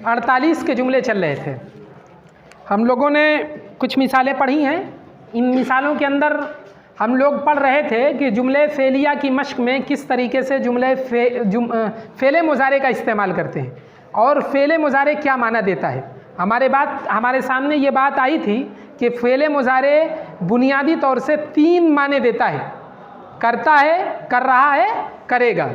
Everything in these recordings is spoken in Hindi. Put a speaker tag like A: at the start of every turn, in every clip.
A: 48 के जुमले चल रहे थे। हम लोगों ने कुछ मिसालें पढ़ी हैं। इन मिसालों के अंदर हम लोग पढ़ रहे थे कि जुमले फ़ेलिया की मश्क में किस तरीके से जुमले फ़ेले मुज़ारे का इस्तेमाल करते हैं और फ़ेले मुज़ारे क्या माना देता है। हमारे सामने ये बात आई थी कि फ़ेले मुज़ारे बुनियादी तौर से 3 माने देता है, करता है, कर रहा है, करेगा।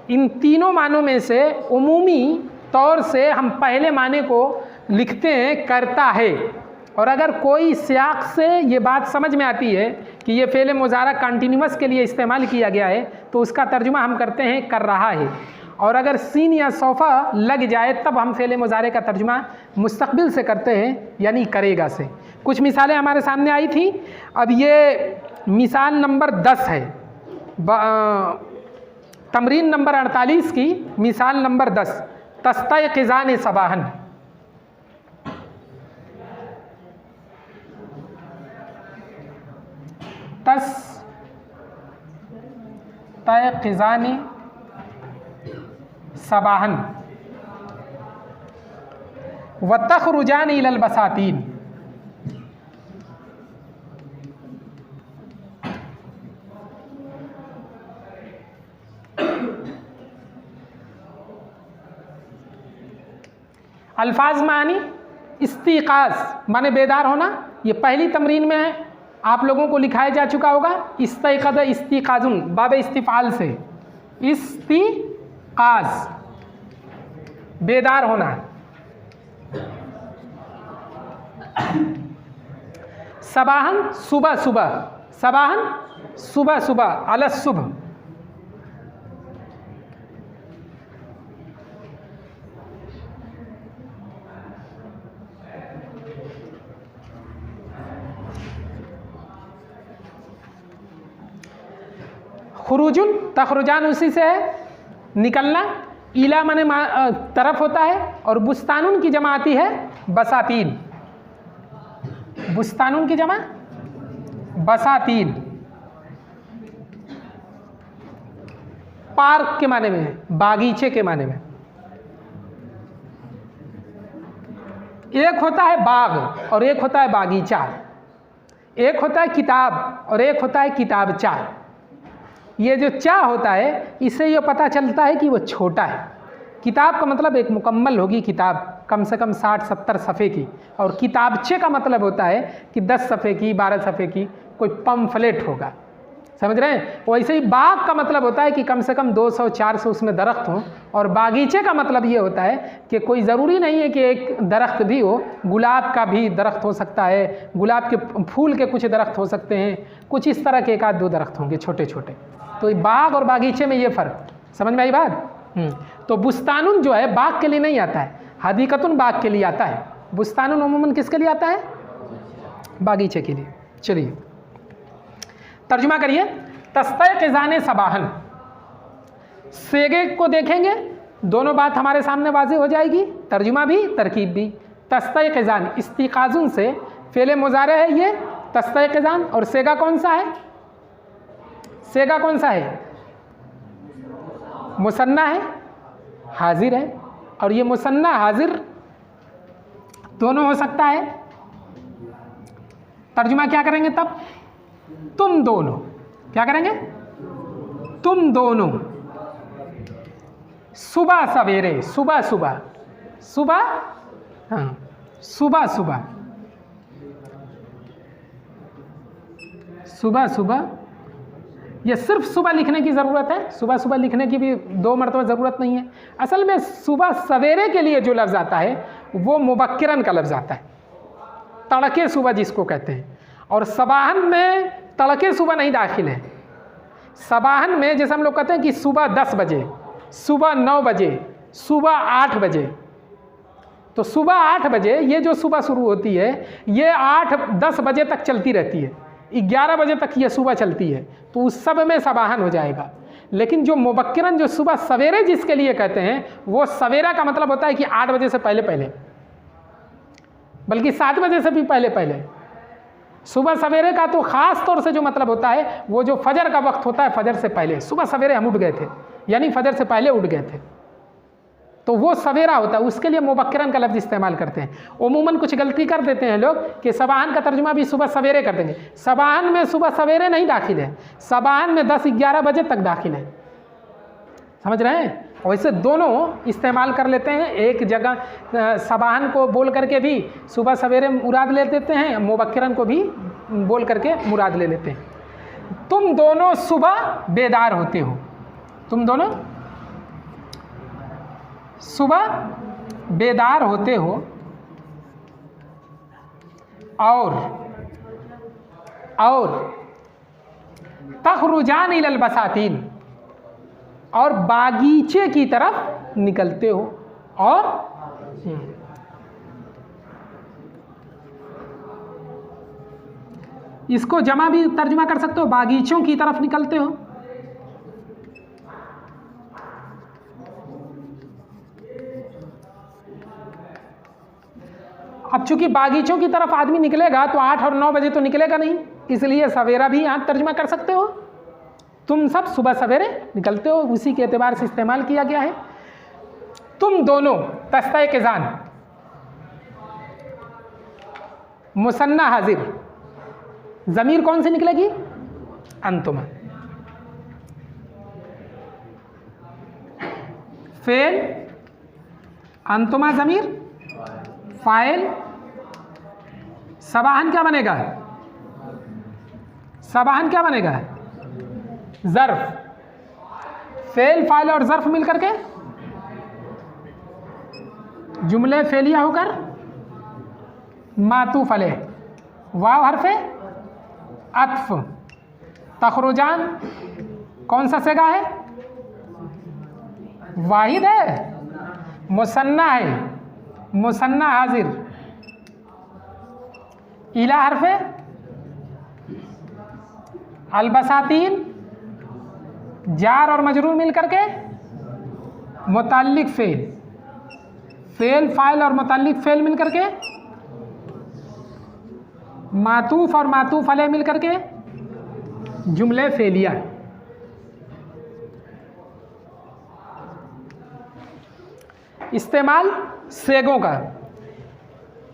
A: इन तीनों मानों में से उमूमी तौर से हम पहले माने को लिखते हैं करता है, और अगर कोई सियाक से ये बात समझ में आती है कि ये फ़ेल मुज़ारा कंटिन्यूअस के लिए इस्तेमाल किया गया है तो उसका तर्जुमा हम करते हैं कर रहा है, और अगर सीन या सोफ़ा लग जाए तब हम फ़ेल मुज़ारे का तर्जुमा मुस्तक़बिल से करते हैं, यानी करेगा से। कुछ मिसालें हमारे सामने आई थी। अब ये मिसाल नंबर 10 है, तमरीन नंबर 48 की मिसाल नंबर 10। तस्तयक़िज़ान सबाहन, तस्तयक़िज़ान सबाहन व तख़रुजान इलल बसातीन। अल्फाज मानी इस्तिक़ाज़ माने बेदार होना, ये पहली तमरीन में आप लोगों को लिखाया जा चुका होगा। इस्तयक़ज़ इस्तिक़ाज़ुन बाब इस्तिफ़ाल से, इस्तिक़ाज़ बेदार होना। सबाहन सुबह सुबह, सबाहन सुबह सुबह, अलस सुबह। खुरूजुन तखरुजान उसी से है, निकलना। इला माने तरफ होता है, और बुस्तानुन की जमा आती है बसातीन। बुस्तानुन की जमा बसातीन। पार्क के माने में है, बागीचे के माने में। एक होता है बाग और एक होता है बागीचा, एक होता है किताब और एक होता है किताबचा। ये जो चा होता है इससे ये पता चलता है कि वो छोटा है। किताब का मतलब एक मुकम्मल होगी किताब, कम से कम 60-70 सफ़े की, और किताबचे का मतलब होता है कि 10 सफ़े की, 12 सफ़े की कोई पम्फलेट होगा। समझ रहे हैं? वैसे ही बाग का मतलब होता है कि कम से कम 200-400 उसमें दरख्त हों, और बागीचे का मतलब ये होता है कि कोई ज़रूरी नहीं है कि एक दरख्त भी हो, गुलाब का भी दरख्त हो सकता है, गुलाब के फूल के कुछ दरख्त हो सकते हैं, कुछ इस तरह के 1-2 दरख्त होंगे छोटे छोटे। तो बाग और बागीचे में ये फ़र्क समझ में आई बात? तो बुस्तानुन जो है बाग के लिए नहीं आता है, हदीकतुन बाग के लिए आता है। बुस्तानुन उमूमन किसके लिए आता है? बागीचे के लिए। चलिए तर्जुमा करिए। तस्तयक़िज़ान सबाहन, सेगे को देखेंगे, दोनों बात हमारे सामने वाज़े हो जाएगी, तर्जुमा भी तरकीब भी। तस्तयक़िज़ान इस्तिक़ाज़ुन से फ़ेल मुज़ारे है ये तस्तयक़िज़ान, और सेगा कौन सा है? सेगा कौन सा है? मुसन्ना है, हाजिर है, और ये मुसन्ना हाजिर दोनों हो सकता है। तर्जुमा क्या करेंगे तब? तुम दोनों। क्या करेंगे? तुम दोनों सुबह सवेरे, सुबह सुबह, सुबह, हाँ सुबह सुबह, सुबह सुबह। ये सिर्फ सुबह लिखने की ज़रूरत है, सुबह सुबह लिखने की भी 2 मरतबा ज़रूरत नहीं है। असल में सुबह सवेरे के लिए जो लफ्ज़ आता है वो मुबक्किरन का लफ्ज़ आता है, तड़के सुबह जिसको कहते हैं। और सबाहन में तड़के सुबह नहीं दाखिल है। सबाहन में जैसे हम लोग कहते हैं कि सुबह 10 बजे, सुबह 9 बजे, सुबह 8 बजे, तो सुबह 8 बजे ये जो सुबह शुरू होती है ये 8-10 बजे तक चलती रहती है, 11 बजे तक ये सुबह चलती है, तो उस सब में सबाहन हो जाएगा। लेकिन जो मुबक्किरन जो सुबह सवेरे जिसके लिए कहते हैं वो सवेरा का मतलब होता है कि 8 बजे से पहले पहले, बल्कि 7 बजे से भी पहले पहले। सुबह सवेरे का तो ख़ास तौर से जो मतलब होता है वो जो फजर का वक्त होता है, फजर से पहले। सुबह सवेरे हम उठ गए थे यानी फजर से पहले उठ गए थे, तो वो सवेरा होता है, उसके लिए मुबक्किरन का लफ्ज़ इस्तेमाल करते हैं। उमूमन कुछ गलती कर देते हैं लोग कि सबाहन का तर्जुमा भी सुबह सवेरे कर देंगे। सबाहन में सुबह सवेरे नहीं दाखिल है, सबाहन में 10-11 बजे तक दाखिल है, समझ रहे हैं। वैसे दोनों इस्तेमाल कर लेते हैं, एक जगह सबाहन को बोल करके भी सुबह सवेरे मुराद ले लेते हैं, मुबक्किरन को भी बोल करके मुराद ले लेते हैं। तुम दोनों सुबह बेदार होते हो, तुम दोनों सुबह बेदार होते हो और तखरुजान इलल बसातीन, और बागीचे की तरफ निकलते हो। और इसको जमा भी तर्जुमा कर सकते हो, बागीचों की तरफ निकलते हो। अब चूंकि बागीचों की तरफ आदमी निकलेगा तो 8 और 9 बजे तो निकलेगा नहीं, इसलिए सवेरा भी यहाँ तर्जुमा कर सकते हो। तुम सब सुबह सवेरे निकलते हो, उसी के एतबार से इस्तेमाल किया गया है। तुम दोनों तस्तयक़िज़ान, मुसन्ना हाजिर, ज़मीर कौन सी निकलेगी? अंतुमा। फेल अंतुमा ज़मीर फाइल, सबाहन क्या बनेगा? सबाहन क्या बनेगा? ज़र्फ। फेल फाइल और ज़र्फ मिल करके जुमले फेलिया होकर मातूफ अलैह, वाव हरफे अत्फ। तखरुजान कौन सा सेगा है? वाहिद है, मुसन्ना है, मुसन्ना हाजिर। इला हरफे अलबसातीन, जार और मजरूर मिल करके मुताल्लिक फेल, फेल फाइल और मुताल्लिक फेल मिल करके मातूफ और मातूफ अलैह मिल करके जुमले फेलिया। इस्तेमाल सेगों का,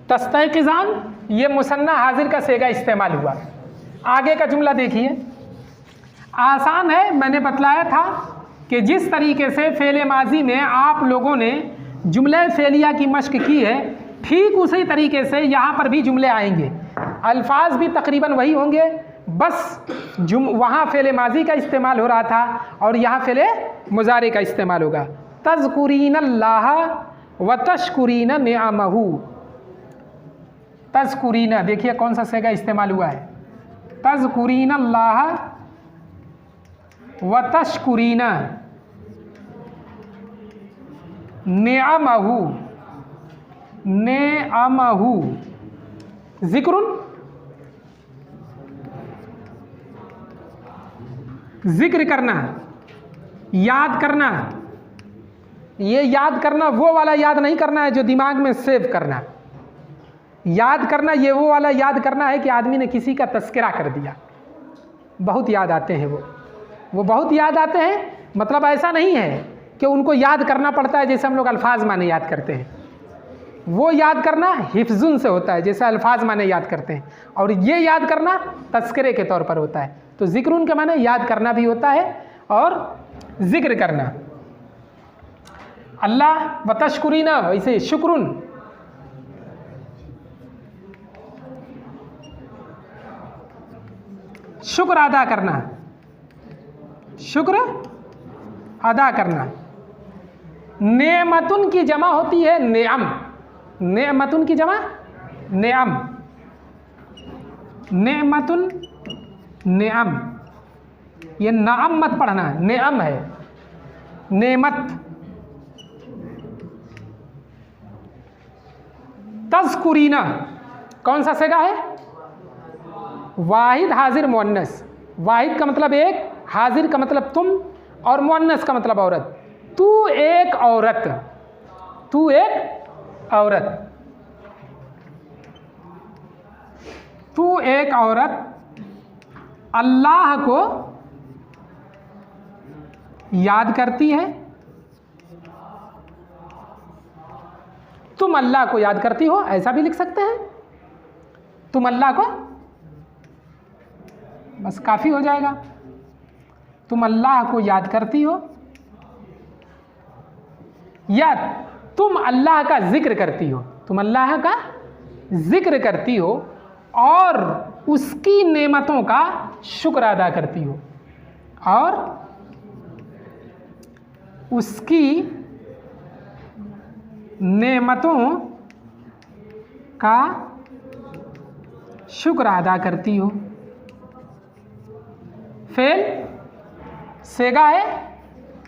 A: तस्तयक़िज़ान ये मुसन्ना हाजिर का सेगा इस्तेमाल हुआ। आगे का जुमला देखिए, आसान है। मैंने बतलाया था कि जिस तरीके से फ़ेल माजी में आप लोगों ने जुमले फेलिया की मश्क की है, ठीक उसी तरीके से यहाँ पर भी जुमले आएंगे। अल्फाज भी तकरीबन वही होंगे, बस वहाँ फ़ेल माजी का इस्तेमाल हो रहा था और यहाँ फ़ेल मुज़ारे का इस्तेमाल होगा। तज़कुरीन अल्लाह व तशकुरीन निअमहू। तज़कुरीन देखिए कौन सा सेगा इस्तेमाल हुआ है, तज़कुरीन अल्लाह व तशकुरीन निअमहू। निअमहू ज़िक्रुन, ज़िक्र करना, याद करना। ये याद करना वो वाला याद नहीं करना है जो दिमाग में सेव करना। याद करना ये वो वाला याद करना है कि आदमी ने किसी का तस्करा कर दिया, बहुत याद आते हैं वो बहुत याद आते हैं। मतलब ऐसा नहीं है कि उनको याद करना पड़ता है जैसे हम लोग अल्फाज माने याद करते हैं। वो याद करना हिफ्जुन से होता है, जैसे अल्फाज माने याद करते हैं, और ये याद करना तस्करे के तौर पर होता है। तो ज़िक्रुन के माने याद करना भी होता है और ज़िक्र करना। अल्लाह व तशकुरीना वैसे शुक्रुन, शुक्र अदा करना, शुक्र अदा करना। नेमतुन की जमा होती है नेअम, नेमतुन की जमा नेअम, नेमतुन नेअम। ये नाम मत पढ़ना, नेअम है, नेमत। तज़कुरीना कौन सा सेगा है? वाहिद हाजिर मुअन्नस। वाहिद का मतलब एक, हाजिर का मतलब तुम, और मुअन्नस का मतलब औरत। तू एक औरत, तू एक औरत, तू एक औरत अल्लाह को याद करती है तुम अल्लाह को याद करती हो, ऐसा भी लिख सकते हैं। तुम अल्लाह को, बस काफ़ी हो जाएगा। तुम अल्लाह को याद करती हो, या तुम अल्लाह का जिक्र करती हो, तुम अल्लाह का जिक्र करती हो और उसकी नेमतों का शुक्र अदा करती हो, और उसकी नेमतों का शुक्र अदा करती हो। फेल सेगा है,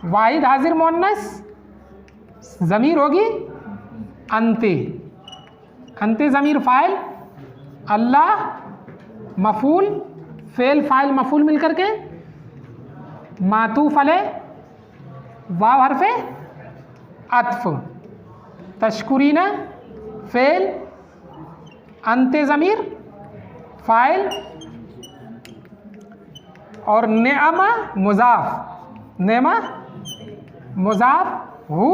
A: वाहिद हाजिर मुअन्नस, ज़मीर होगी अंते, अंते ज़मीर फ़ाइल, अल्लाह मफूल, फेल फ़ाइल मफूल मिल करके मातूफ़ अलैह, वाव हरफ़े अत्फ़, तशकुरीना फेल, अंते ज़मीर फ़ाइल, और नेअमा मुज़ाफ़, नेमा मुज़ाफ़, हु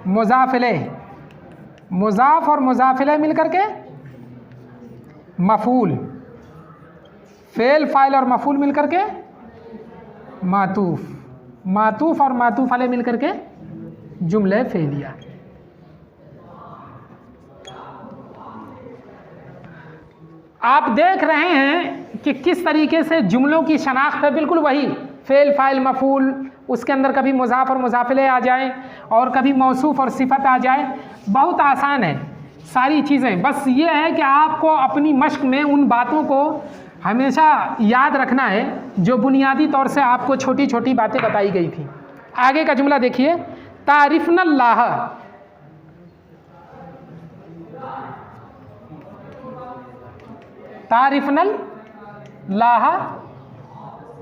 A: मुज़ाफ़ इलैह, मुज़ाफ़ और मुज़ाफ़ इलैह मिल करके मफूल, फेल फ़ाइल और मफूल मिल करके मातूफ़, मातूफ़ और मातूफ़ अलैह मिल करके जुमले फेलिया। आप देख रहे हैं कि किस तरीके से जुमलों की शनाख्त है, बिल्कुल वही फेल फ़ाइल मफूल, उसके अंदर कभी मुज़ाफ़ और मुज़ाफ़ इलैह आ जाए और कभी मौसूफ़ और सिफ़त आ जाए। बहुत आसान है सारी चीज़ें, बस ये है कि आपको अपनी मश्क में उन बातों को हमेशा याद रखना है जो बुनियादी तौर से आपको छोटी छोटी बातें बताई गई थी। आगे का जुमला देखिए, तारिफ़नल्लाह, तारिफ़नल्लाह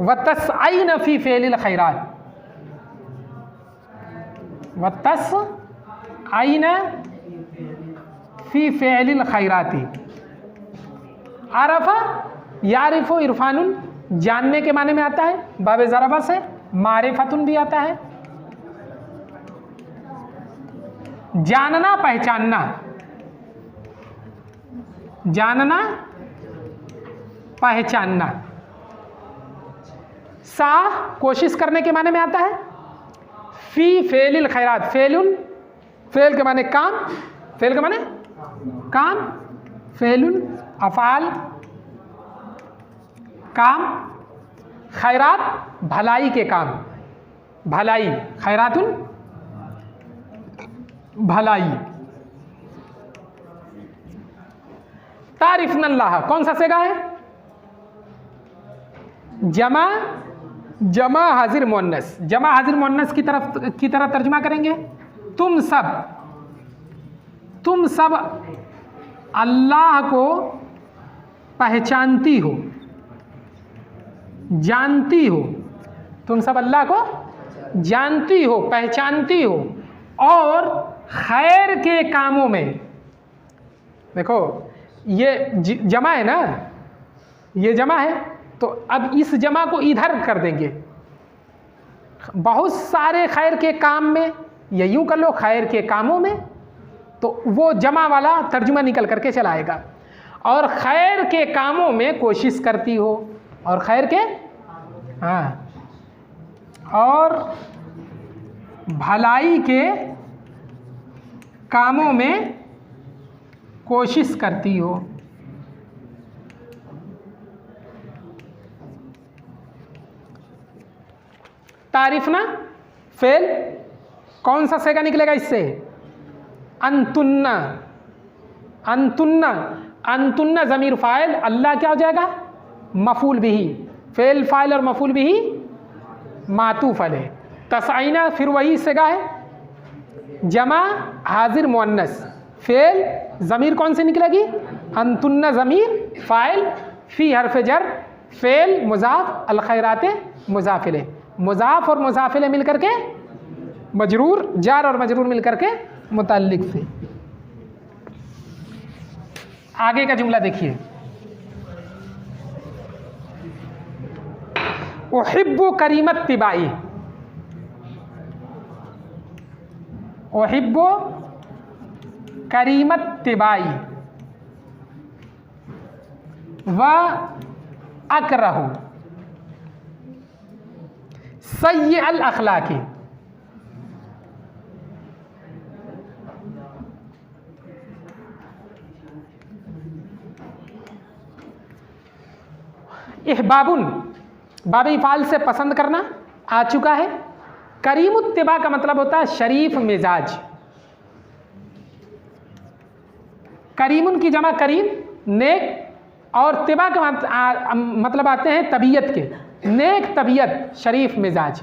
A: व तस्अयन फ़ी फ़ेलिल खैरात, व तस्अयन फ़ी फ़ेलिल खैराती। आरफ़ा यारिफ़ो इरफ़ानुन, जानने के माने में आता है, बाब ज़रबा से मारिफ़तुन भी आता है, जानना पहचानना, जानना पहचानना। सा कोशिश करने के माने में आता है, फ़ी फ़ेलिल खैरात, फ़ेलुन फ़ेल के माने काम, फ़ेल के माने काम, फ़ेलुन अफ़ाल काम, खैरात भलाई के काम, भलाई, खैरातुन भलाई। तारिफ़नल्लाह कौन सा सेगा है, जमा, जमा हाजिर मुअन्नस, जमा हाजिर मुअन्नस की तरह तर्जुमा करेंगे। तुम सब अल्लाह को पहचानती हो, जानती हो, तुम सब अल्लाह को जानती हो, पहचानती हो, और खैर के कामों में, देखो ये जमा है ना, ये जमा है, तो अब इस जमा को इधर कर देंगे, बहुत सारे खैर के काम में, या यूँ कर लो खैर के कामों में, तो वो जमा वाला तर्जुमा निकल करके चला आएगा। और खैर के कामों में कोशिश करती हो, और खैर के, हाँ, और भलाई के कामों में कोशिश करती हो। तारिफ़ना फेल, कौन सा सेगा निकलेगा इससे, अंतुन्ना, अंतुन्ना, अंतुन्ना ज़मीर फ़ाइल, अल्लाह क्या हो जाएगा, मफूल बिही, फेल फ़ाइल और मफूल बिही मातूफ़ अलैह। तस्अयना फिर वही सेगा है, जमा हाजिर मुअन्नस, फेल ज़मीर कौन सी निकलेगी, अंतुन्ना ज़मीर फ़ाइल, फ़ी हरफ़ जर, फेल मुज़ाफ़, अल खैराते मुज़ाफ़ इलैह, मुज़ाफ़ और मुज़ाफ़ इलैह मिल करके मजरूर, जार और मजरूर मिल करके मुतल्लिक़ से। आगे का जुमला देखिए, उहिब्बु करीमत तिबाई, उहिब्बु करीमत तिबाई व अकरहु सय्य अल अखलाकी। इहबाबुन बाबी फाल से पसंद करना आ चुका है। करीमुत्तिबा का मतलब होता है शरीफ मिजाज। करीमुन की जमा करीम नेक, और तिबा का मतलब आते हैं तबीयत के, नेक तबीयत शरीफ मिजाज,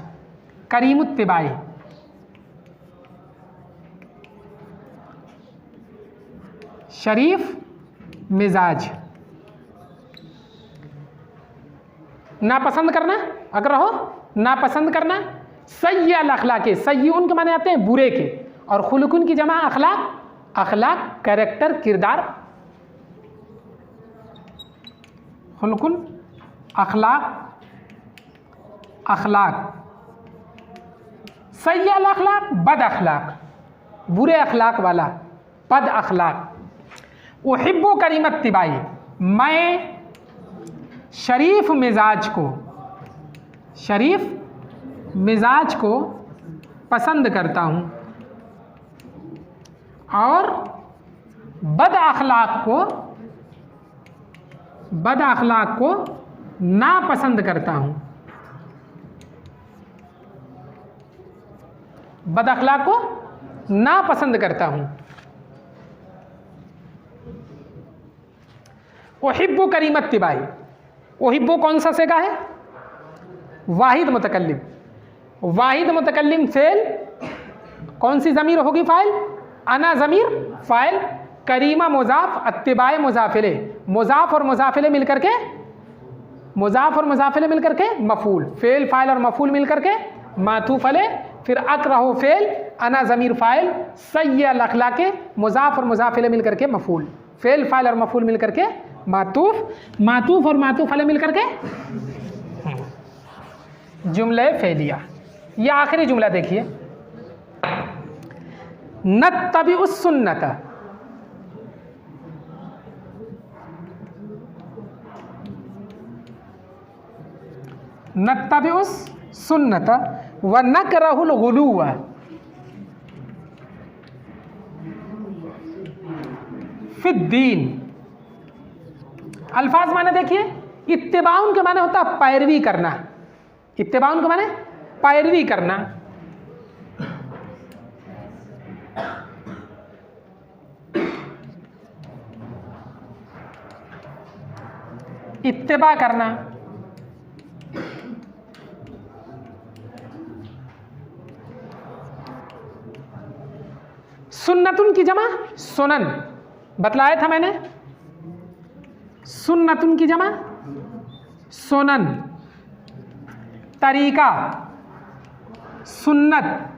A: करीमुत्तिबाई। शरीफ मिजाज। नापसंद करना अगर हो, नापसंद करना। सय्य अल अखलाके, सय्य उनके माने आते हैं बुरे के, और खुलकुन की जमा अखलाक, अखलाक कैरेक्टर किरदार, खुलकुन अखलाक अखलाक। सय्य अल अखलाक बद अखलाक, बुरे अखलाक वाला, बद अखलाक। उहिब्बु करीमत तिबाई, मैं शरीफ मिजाज को, शरीफ मिजाज को पसंद करता हूँ, और बद अखलाक को नापसंद करता हूँ। बद अखलाक को नापसंद करता हूँ। उहिब्बु करीमत तिबाई, उहिब्बु कौन सा सेगा है? वाहिद मुतकल्लिम। वाहिद मुतकल्लिम फेल, कौन सी ज़मीर होगी फाइल? अना ज़मीर फाइल, करीमा मुज़ाफ, अत्तिबाए मुज़ाफिले, मुज़ाफ और मुज़ाफिले मिलकर के, मुज़ाफ और मुज़ाफिले मिलकर के मफूल, फेल फाइल और मफूल मिलकर के मातूफ अले, फिर अकरहु फेल, अना ज़मीर फाइल, सय्य अल अखलाके, मुज़ाफ और मुज़ाफिले मिलकर के मफूल, फेल फाइल और मफूल मिलकर के मातूफ, मातूफ और मातूफ अले मिलकर के जुमले फेलिया। यह आखिरी जुमला देखिए, नत्तबिउस सुन्नत, नत्तबिउस सुन्नत व नकरहुल गुलूव। फिद्दीन, अल्फाज माने देखिए, इत्तिबाउन के माने होता है पैरवी करना, इत्तिबाउन के माने पैरवी करना। इत्तिबा करना, सुन्नतुन की जमा सुनन, बतलाया था मैंने, सुन्नतुन की जमा सुनन। तरीका, सुन्नत,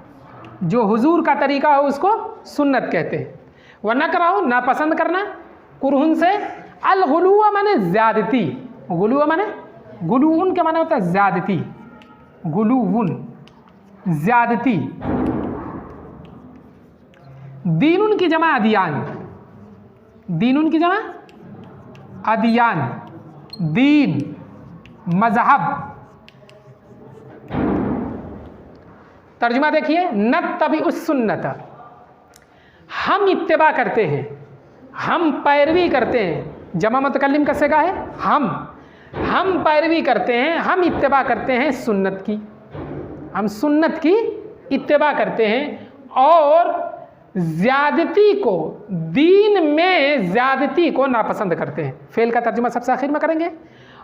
A: जो हुजूर का तरीका हो उसको सुन्नत कहते हैं। वह नकरहु नापसंद करना, कुरहुन से। अल गुलूवा माने ज्यादती, गुलूवा माने, गुलूउन के माने होता है ज्यादती, गुलूउन ज्यादती। दीनुन की जमा अदियान, दीनुन की जमा अदियान, दीन मजहब। तर्जुमा देखिए, नत्तबिउस सुन्नत, हम इत्तिबा करते हैं, हम पैरवी करते हैं। जमा मुतकल्लिम का सेगा है हम पैरवी करते हैं, हम इत्तिबा करते हैं सुन्नत की, हम सुन्नत की इत्तिबा करते हैं। और ज़्यादती को, दीन में ज़्यादती को नापसंद करते हैं। फेल का तर्जुमा सबसे आखिर में करेंगे।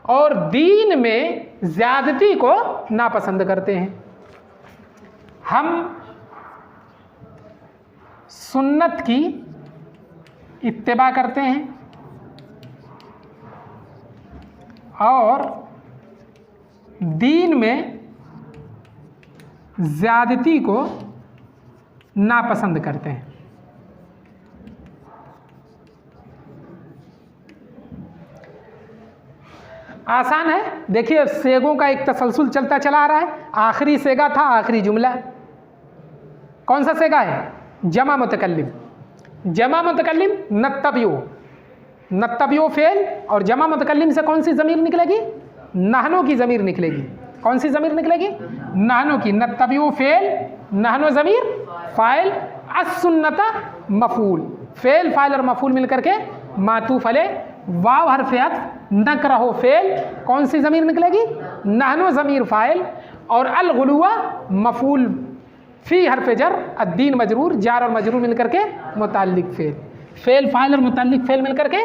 A: और दीन में ज़्यादती को नापसंद करते हैं। हम सुन्नत की इत्तिबा करते हैं और दीन में ज़्यादती को नापसंद करते हैं। आसान है, देखिए सेगों का एक तसलसल चलता चला आ रहा है। आखिरी सेगा था, आखिरी जुमला। कौन सा सेगा है? जमा मुतकल्लिम। जमा मुतकल्लिम नत्तबियो फेल, और जमा मुतकल्लिम से कौन सी ज़मीर निकलेगी? नहनो की ज़मीर निकलेगी। कौन सी ज़मीर निकलेगी? नहनो की। नत्तबियो फेल, नहनो ज़मीर, फ़ाइल, अस्सुन्नता मफ़ूल। फेल, फ़ाइल और मफ़ूल मिलकर के मातूफ़ अले, वाव हर्फ़ अत्फ़, नकरहो फेल, कौन सी ज़मीर निकलेगी? नहनो ज़मीर फ़ाइल, और अलगुलुआ मफ़ूल, फ़ी हर्फ़ जर, अद्दीन मजरूर, जार और मजरूर मिलकर के मुताल्लिक़ फेल। फेल, फ़ाइल और मुताल्लिक़ फेल मिलकर के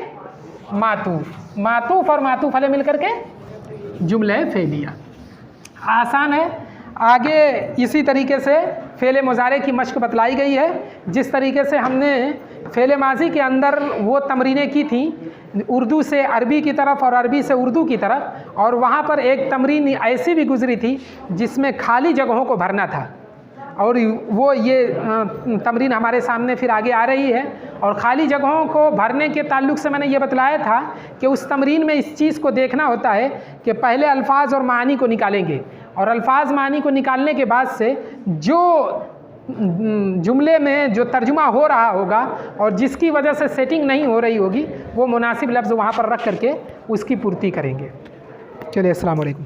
A: मातूफ़, मातूफ़ और मातूफ़ अले मिलकर के जुमले फेलिया। आसान है। आगे इसी तरीके से फ़ेल मुज़ारे की मश्क बतलाई गई है। जिस तरीके से हमने फ़ेल माज़ी के अंदर वो तमरीनें की थी उर्दू से अरबी की तरफ और अरबी से उर्दू की तरफ, और वहाँ पर एक तमरीन ऐसी भी गुज़री थी जिसमें खाली जगहों को भरना था, और वो ये तमरीन हमारे सामने फिर आगे आ रही है। और ख़ाली जगहों को भरने के ताल्लुक़ से मैंने ये बतलाया था कि उस तमरीन में इस चीज़ को देखना होता है कि पहले अल्फाज और मानी को निकालेंगे, और अल्फाज मानी को निकालने के बाद से जो जुमले में जो तर्जुमा हो रहा होगा और जिसकी वजह से सेटिंग नहीं हो रही होगी, वो मुनासिब लफ्ज़ वहाँ पर रख करके उसकी पूर्ति करेंगे। चलिए, अस्सलाम वालेकुम।